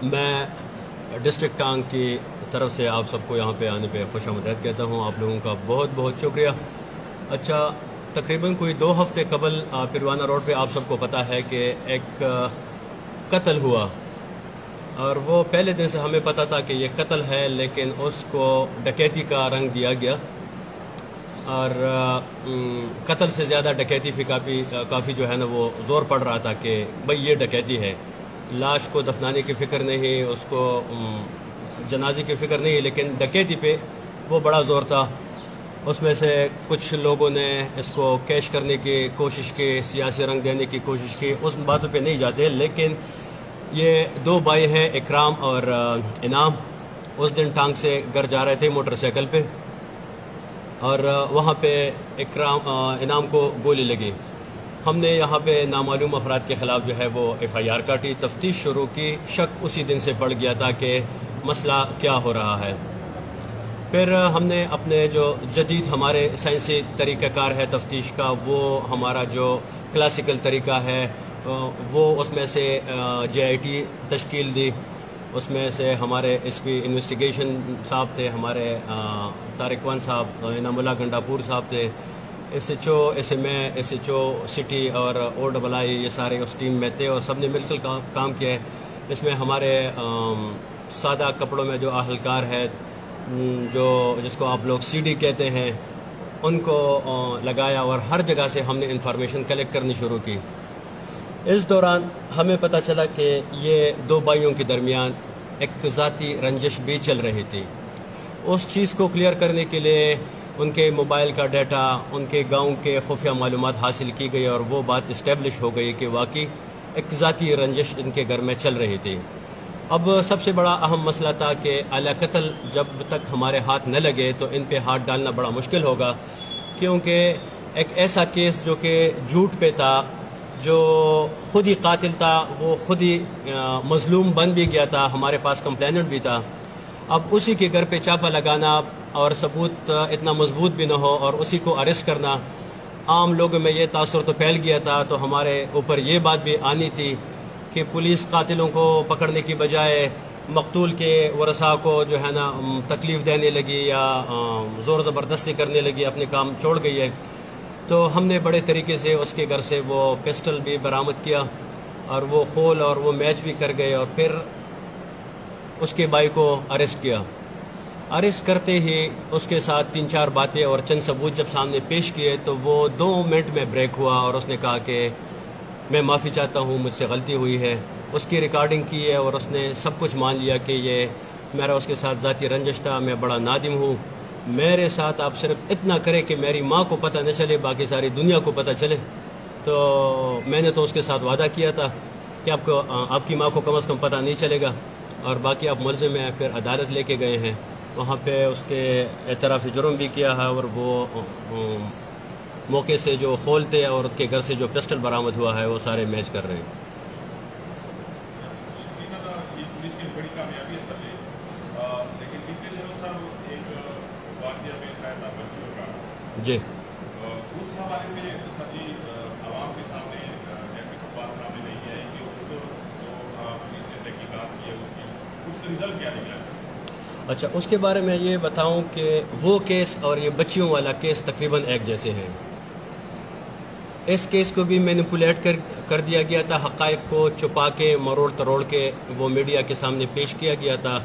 میں ڈسٹرکٹ ٹانگ کی طرف سے آپ سب کو یہاں پہ آنے پہ خوش آمدید کہتا ہوں. آپ لوگوں کا بہت بہت شکریہ. اچھا، تقریباً کوئی 2 ہفتے قبل پروانہ روڈ پہ آپ سب کو پتہ ہے کہ ایک قتل ہوا، اور وہ پہلے دن سے ہمیں پتہ تھا کہ یہ قتل ہے، لیکن اس کو ڈکیتی کا رنگ دیا گیا، اور قتل سے زیادہ ڈکیتی پہ کافی جو ہے نا وہ زور پڑ رہا تھا کہ بھئی یہ ڈکیتی ہے. لاش کو دفنانے کی فکر نہیں، اس کو جنازے کی فکر نہیں، لیکن ڈکیتی پہ وہ بڑا زور تھا. اس میں سے کچھ لوگوں نے اس کو کیش کرنے کی کوشش کی، سیاسی رنگ دینے کی کوشش کی. اس باتوں پہ نہیں جاتے، لیکن یہ 2 بھائی ہیں، اکرام اور انعام. اس دن ٹانگ سے گھر جا رہے تھے موٹر سائیکل پہ، اور وہاں پہ انعام کو گولی لگی. ہم نے یہاں پہ نامعلوم افراد کے خلاف جو ہے وہ FIR کاٹی، تفتیش شروع کی. شک اسی دن سے پڑ گیا تھا کہ مسئلہ کیا ہو رہا ہے. پھر ہم نے اپنے جو جدید ہمارے سائنسی طریقہ کار ہے تفتیش کا، وہ ہمارا جو کلاسیکل طریقہ ہے، وہ اس میں سے JIT تشکیل دی. اس میں سے ہمارے SP انویسٹیگیشن صاحب تھے، ہمارے طارق وان صاحب، انعام اللہ گنڈاپور صاحب تھے، SHO SHO سٹی اور OII، یہ سارے اس ٹیم میں تھے، اور سب نے مل کر کام کیا ہے. اس میں ہمارے سادہ کپڑوں میں جو اہلکار ہے، جس کو آپ لوگ CD کہتے ہیں، ان کو لگایا، اور ہر جگہ سے ہم نے انفارمیشن کلیکٹ کرنی شروع کی. اس دوران ہمیں پتہ چلا کہ یہ 2 بھائیوں کے درمیان ایک ذاتی رنجش بھی چل رہی تھی. اس چیز کو کلیئر کرنے کے لیے ان کے موبائل کا ڈیٹا، ان کے گاؤں کے خفیہ معلومات حاصل کی گئی، اور وہ بات اسٹیبلش ہو گئی کہ واقعی ایک ذاتی رنجش ان کے گھر میں چل رہی تھی. اب سب سے بڑا اہم مسئلہ تھا کہ اعلی قتل جب تک ہمارے ہاتھ نہ لگے تو ان پہ ہاتھ ڈالنا بڑا مشکل ہوگا، کیونکہ ایک ایسا کیس جو کہ جھوٹ پہ تھا، جو خود ہی قاتل تھا، وہ خود ہی مظلوم بن بھی گیا تھا، ہمارے پاس کمپلیننٹ بھی تھا. اب اسی کے گھر پہ چھاپہ لگانا اور ثبوت اتنا مضبوط بھی نہ ہو اور اسی کو اریسٹ کرنا، عام لوگوں میں یہ تاثر تو پھیل گیا تھا. تو ہمارے اوپر یہ بات بھی آنی تھی کہ پولیس قاتلوں کو پکڑنے کی بجائے مقتول کے ورثاء کو جو ہے نا تکلیف دینے لگی یا زور زبردستی کرنے لگی، اپنے کام چھوڑ گئی ہے. تو ہم نے بڑے طریقے سے اس کے گھر سے وہ پسٹل بھی برآمد کیا، اور وہ خول اور وہ میچ بھی کر گئے، اور پھر اس کے بھائی کو اریسٹ کیا. اریسٹ کرتے ہی اس کے ساتھ 3-4 باتیں اور چند ثبوت جب سامنے پیش کیے، تو وہ 2 منٹ میں بریک ہوا، اور اس نے کہا کہ میں معافی چاہتا ہوں، مجھ سے غلطی ہوئی ہے. اس کی ریکارڈنگ کی ہے، اور اس نے سب کچھ مان لیا کہ یہ میرا اس کے ساتھ ذاتی رنجش تھا، میں بڑا نادم ہوں. میرے ساتھ آپ صرف اتنا کریں کہ میری ماں کو پتہ نہ چلے، باقی ساری دنیا کو پتہ چلے. تو میں نے تو اس کے ساتھ وعدہ کیا تھا کہ آپ کی ماں کو کم از کم پتہ نہیں چلے گا، اور باقی آپ ملزم ہیں. پھر عدالت لے کے گئے ہیں، وہاں پہ اس کے اعتراف جرم بھی کیا ہے، اور وہ موقع سے جو خول تھے اور اس کے گھر سے جو پسٹل برآمد ہوا ہے وہ سارے میچ کر رہے ہیں. جی، اس حوالے سے سبھی عوام کے سامنے ایسی کوئی بات سامنے نہیں ہے کہ پولیس نے تحقیقات کی ہے، اس کا رزلٹ کیا نکلا سر؟ اچھا، اس کے بارے میں یہ بتاؤں کہ وہ کیس اور یہ بچیوں والا کیس تقریباً ایک جیسے ہیں. اس کیس کو بھی مینیپولیٹ کر دیا گیا تھا، حقائق کو چھپا کے مروڑ تروڑ کے وہ میڈیا کے سامنے پیش کیا گیا تھا.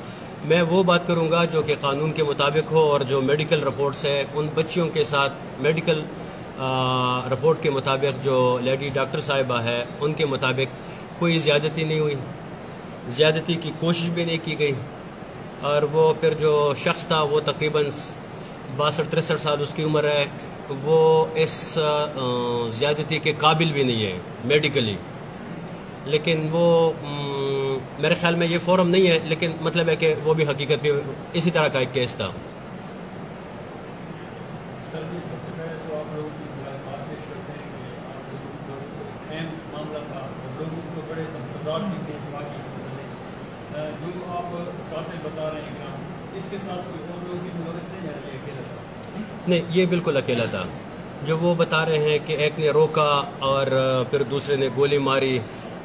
میں وہ بات کروں گا جو کہ قانون کے مطابق ہو، اور جو میڈیکل رپورٹس ہے ان بچیوں کے ساتھ میڈیکل رپورٹ کے مطابق جو لیڈی ڈاکٹر صاحبہ ہے ان کے مطابق کوئی زیادتی نہیں ہوئی، زیادتی کی کوشش بھی نہیں کی گئی. اور وہ پھر جو شخص تھا وہ تقریباً 62-63 سال اس کی عمر ہے، وہ اس زیادتی کے قابل بھی نہیں ہے میڈیکلی. لیکن وہ میرے خیال میں یہ فورم نہیں ہے، لیکن مطلب ہے کہ وہ بھی حقیقت میں اسی طرح کا ایک کیس تھا. سر جی، سب سے پہلے تو آپ لوگوں کی ملاقات پیش کرتے ہیں کہ آپ لوگوں کو اہم معاملہ تھا، لوگوں کو بڑے تنقیدات بھی تھے جو آپ قاتل بتا رہے ہیں کہ اس کے ساتھ کوئی اور لوگ بھی مدرس نہیں ہے، یہ اکیلا تھا؟ نہیں، یہ بالکل اکیلا تھا. جو وہ بتا رہے ہیں کہ ایک نے روکا اور پھر دوسرے نے گولی ماری،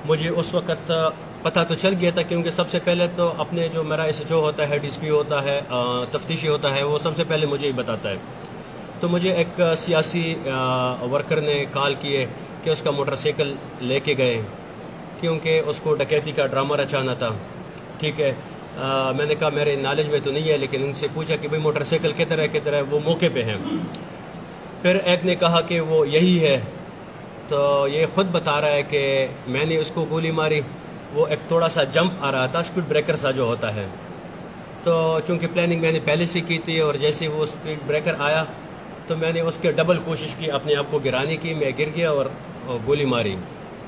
مجھے اس وقت پتہ تو چل گیا تھا، کیونکہ سب سے پہلے تو اپنے جو میرا SHO ہوتا ہے، DCP ہوتا ہے، تفتیشی ہوتا ہے، وہ سب سے پہلے مجھے ہی بتاتا ہے. تو مجھے ایک سیاسی ورکر نے کال کیے کہ اس کا موٹر سائیکل لے کے گئے، کیونکہ اس کو ڈکیتی کا ڈرامہ رچانا تھا. ٹھیک ہے، میں نے کہا میرے نالج میں تو نہیں ہے، لیکن ان سے پوچھا کہ بھئی موٹر سائیکل کدھر ہے، وہ موقع پہ ہیں. پھر ایک نے کہا کہ وہ یہی ہے، تو یہ خود بتا رہا ہے کہ میں نے اس کو گولی ماری. وہ ایک تھوڑا سا جمپ آ رہا تھا، اسپیڈ بریکر سا جو ہوتا ہے، تو چونکہ پلاننگ میں نے پہلے سے کی تھی، اور جیسے وہ اسپیڈ بریکر آیا تو میں نے اس کے ڈبل کوشش کی اپنے آپ کو گرانے کی. میں گر گیا اور گولی ماری.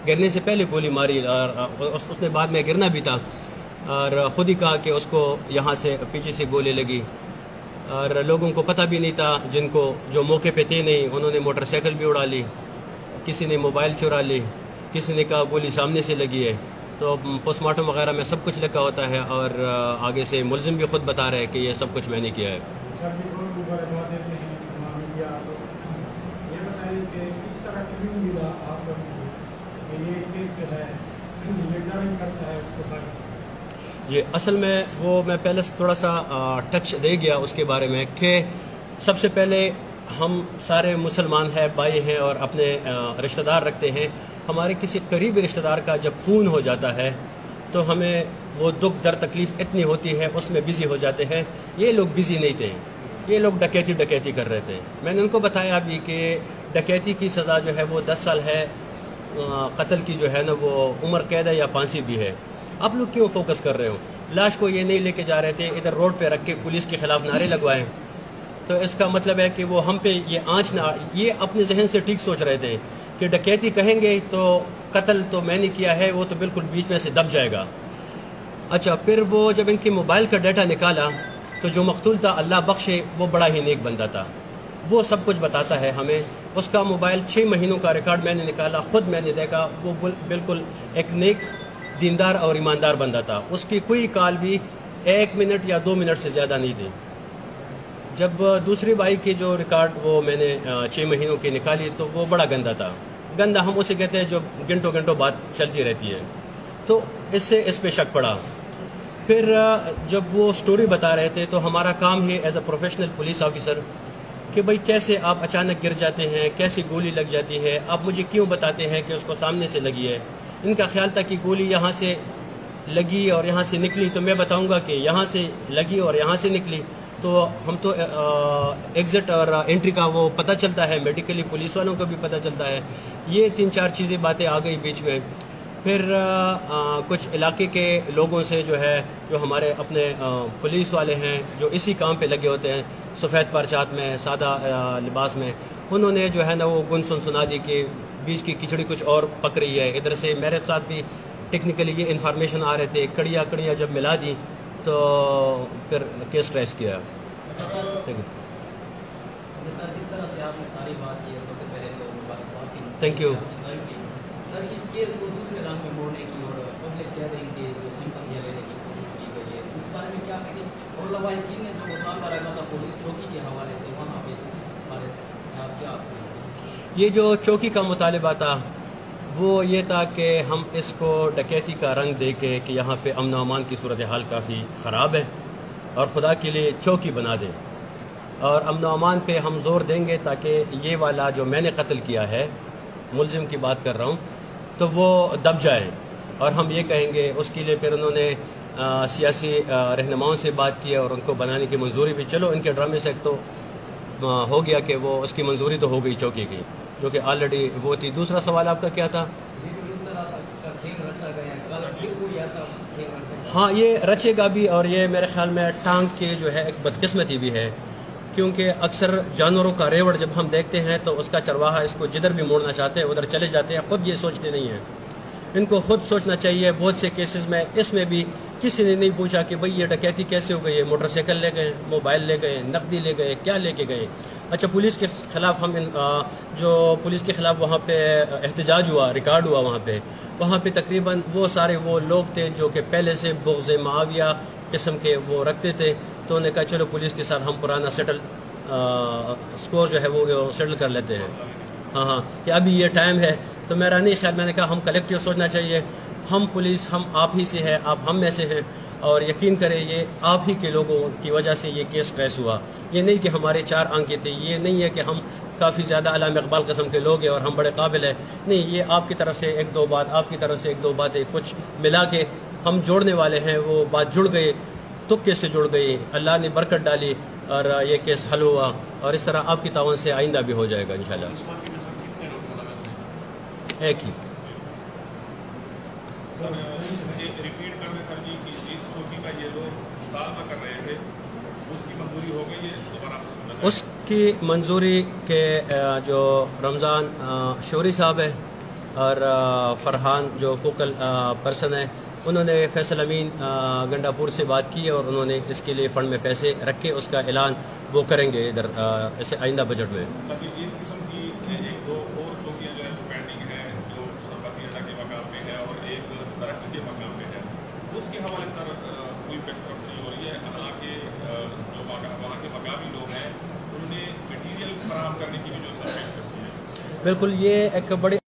گرنے سے پہلے گولی ماری، اور اس نے بعد میں گرنا بھی تھا، اور خود ہی کہا کہ اس کو یہاں سے پیچھے سے گولی لگی. اور لوگوں کو پتہ بھی نہیں تھا، جن کو جو موقع پہ تھے نہیں، انہوں نے موٹر سائیکل بھی اڑا لی، کسی نے موبائل چرا لی، کسی نے کہا گولی سامنے سے لگی ہے. تو پوسٹ مارٹم وغیرہ میں سب کچھ لکھا ہوتا ہے، اور آگے سے ملزم بھی خود بتا رہے ہیں کہ یہ سب کچھ میں نے کیا ہے. یہ اصل میں وہ میں پہلے تھوڑا سا ٹچ دے گیا اس کے بارے میں کہ سب سے پہلے ہم سارے مسلمان ہیں، بھائی ہیں، اور اپنے رشتہ دار رکھتے ہیں. ہمارے کسی قریبی رشتہ دار کا جب خون ہو جاتا ہے تو ہمیں وہ دکھ در تکلیف اتنی ہوتی ہے، اس میں بزی ہو جاتے ہیں. یہ لوگ بزی نہیں تھے، یہ لوگ ڈکیتی کر رہے تھے. میں نے ان کو بتایا بھی کہ ڈکیتی کی سزا جو ہے وہ 10 سال ہے، قتل کی جو ہے نا وہ عمر قید ہے یا پھانسی بھی ہے. آپ لوگ کیوں فوکس کر رہے ہو؟ لاش کو یہ نہیں لے کے جا رہے تھے، ادھر روڈ پہ رکھ کے پولیس کے خلاف نعرے لگوائیں. تو اس کا مطلب ہے کہ وہ ہم پہ یہ آنچ نہ، یہ اپنے ذہن سے ٹھیک سوچ رہے تھے کہ ڈکیتی کہیں گے تو قتل تو میں نے کیا ہے، وہ تو بالکل بیچ میں سے دب جائے گا. اچھا، پھر وہ جب ان کے موبائل کا ڈیٹا نکالا تو جو مقتول تھا، اللہ بخشے، وہ بڑا ہی نیک بندہ تھا. وہ سب کچھ بتاتا ہے ہمیں. اس کا موبائل 6 مہینوں کا ریکارڈ میں نے نکالا، خود میں نے دیکھا. وہ بالکل ایک نیک، دیندار اور ایماندار بندہ تھا. اس کی کوئی کال بھی 1 منٹ یا 2 منٹ سے زیادہ نہیں تھی. جب دوسری بائی کی جو ریکارڈ وہ میں نے 6 مہینوں کی نکالی تو وہ بڑا گندا تھا. گندا ہم اسے کہتے ہیں جو گھنٹوں بات چلتی رہتی ہے. تو اس پہ شک پڑا. پھر جب وہ سٹوری بتا رہے تھے تو ہمارا کام ہے as a professional police officer کہ بھئی کیسے آپ اچانک گر جاتے ہیں، کیسے گولی لگ جاتی ہے. آپ مجھے کیوں بتاتے ہیں کہ اس کو سامنے سے لگی ہے؟ ان کا خیال تھا کہ گولی یہاں سے لگی اور یہاں سے نکلی، تو میں بتاؤں گا کہ یہاں سے لگی اور یہاں سے نکلی. تو ہم تو ایگزٹ اور انٹری کا وہ پتہ چلتا ہے، میڈیکلی پولیس والوں کو بھی پتہ چلتا ہے. یہ 3-4 چیزیں باتیں آ گئی بیچ میں. پھر کچھ علاقے کے لوگوں سے جو ہے، جو ہمارے اپنے پولیس والے ہیں جو اسی کام پہ لگے ہوتے ہیں، سفید پرچات میں، سادہ لباس میں، انہوں نے جو ہے نا وہ گن سنا دی کہ بیچ کی کھچڑی کچھ اور پک رہی ہے. ادھر سے میرے ساتھ بھی ٹیکنیکلی یہ انفارمیشن آ رہے تھے. کڑیاں جب ملا دی تو پھر کیس ٹریس کیا. جس طرح سے آپ نے ساری بات کی ہے، سب سے پہلے تو مبارکباد. Thank you. سر، اس کیس کو دوسرے رنگ میں موڑنے کی اور پبلک گیدرنگ کی جو سمپتیاں لینے کی کوشش کی گئی ہے، اس بارے میں کیا کہیں گے؟ اور لواحقین نے جو مطالبہ رکھا تھا پولیس چوکی کے حوالے سے، وہاں پہ اس بارے سے آپ کیا؟ یہ جو چوکی کا مطالبہ تھا وہ یہ تھا کہ ہم اس کو ڈکیتی کا رنگ دے کے کہ یہاں پہ امن و امان کی صورتحال کافی خراب ہے اور خدا کے لیے چوکی بنا دیں، اور امن و امان پہ ہم زور دیں گے تاکہ یہ والا جو میں نے قتل کیا ہے، ملزم کی بات کر رہا ہوں، تو وہ دب جائے. اور ہم یہ کہیں گے، اس کے لیے پھر انہوں نے سیاسی رہنماؤں سے بات کی اور ان کو بنانے کی منظوری بھی. چلو، ان کے ڈرامے سے ایک تو ہو گیا کہ وہ اس کی منظوری تو ہو گئی چوکی کی، جو کہ آلریڈی وہ تھی. دوسرا سوال آپ کا کیا تھا؟ ہاں، یہ رچے گا بھی، اور یہ میرے خیال میں ٹانگ کے جو ہے ایک بدقسمتی بھی ہے، کیونکہ اکثر جانوروں کا ریوڑ جب ہم دیکھتے ہیں تو اس کا چرواہا اس کو جدھر بھی موڑنا چاہتے ہیں ادھر چلے جاتے ہیں، خود یہ سوچتے نہیں ہیں. ان کو خود سوچنا چاہیے. بہت سے کیسز میں اس میں بھی کسی نے نہیں پوچھا کہ بھئی یہ ڈکیتی کیسے ہو گئی ہے. موٹر سائیکل لے گئے، موبائل لے گئے، نقدی لے گئے، کیا لے کے گئے. اچھا، پولیس کے خلاف ہم جو پولیس کے خلاف وہاں پہ احتجاج ہوا، ریکارڈ ہوا وہاں پہ تقریباً وہ سارے وہ لوگ تھے جو کہ پہلے سے بغض معاویہ قسم کے وہ رکھتے تھے. تو انہوں نے کہا چلو پولیس کے ساتھ ہم پرانا سکور جو ہے وہ سیٹل کر لیتے ہیں. ہاں، کہ ابھی یہ ٹائم ہے. تو میرا نہیں خیال، میں نے کہا ہم کلیکٹیو سوچنا چاہیے. ہم پولیس ہم آپ ہی سے ہے، آپ ہم میں سے ہیں، اور یقین کریں یہ آپ ہی کے لوگوں کی وجہ سے یہ کیس ٹریس ہوا. یہ نہیں کہ ہمارے 4 آنکھیں تھے، یہ نہیں ہے کہ ہم کافی زیادہ علامہ اقبال قسم کے لوگ ہیں اور ہم بڑے قابل ہیں. نہیں، یہ آپ کی طرف سے 1-2 بات، آپ کی طرف سے 1-2 باتیں کچھ ملا کے ہم جوڑنے والے ہیں. وہ بات جڑ گئی، تکے سے جڑ گئی، اللہ نے برکت ڈالی اور یہ کیس حل ہوا. اور اس طرح آپ کی تعاون سے آئندہ بھی ہو جائے گا انشاءاللہ. اس واقعے میں سر کتنے لوگ ملوث ہیں؟ ایک ہی. سر یہ ریپیٹ کر دیں سر جی کہ اس چوکی کا یہ لوگ مطالبہ کر رہے تھے، اس کی منظوری ہو گئی ہے؟ دوبارہ آپ سے سننا چاہیں گے. اس کی منظوری کے جو رمضان شوری صاحب ہے اور فرحان جو فوکل پرسن ہے، انہوں نے فیصل امین گنڈا پور سے بات کی اور انہوں نے اس کے لیے فنڈ میں پیسے رکھے. اس کا اعلان وہ کریں گے ادھر ایسے آئندہ بجٹ میں. سر جی اس قسم کی 1-2 اور چوکیاں جو ہے جو پینڈنگ ہے، جو سربتی اڈا کے مقام پہ ہے اور ایک ترقی کے مقام پہ ہے، اس کے حوالے سر کوئی پیش رفت نہیں ہو رہی ہے. حالانکہ جو وہاں کے مقامی لوگ ہیں انہوں نے مٹیریل فراہم کرنے کی بھی جو سر پیش کرتی ہے. بالکل، یہ ایک بڑی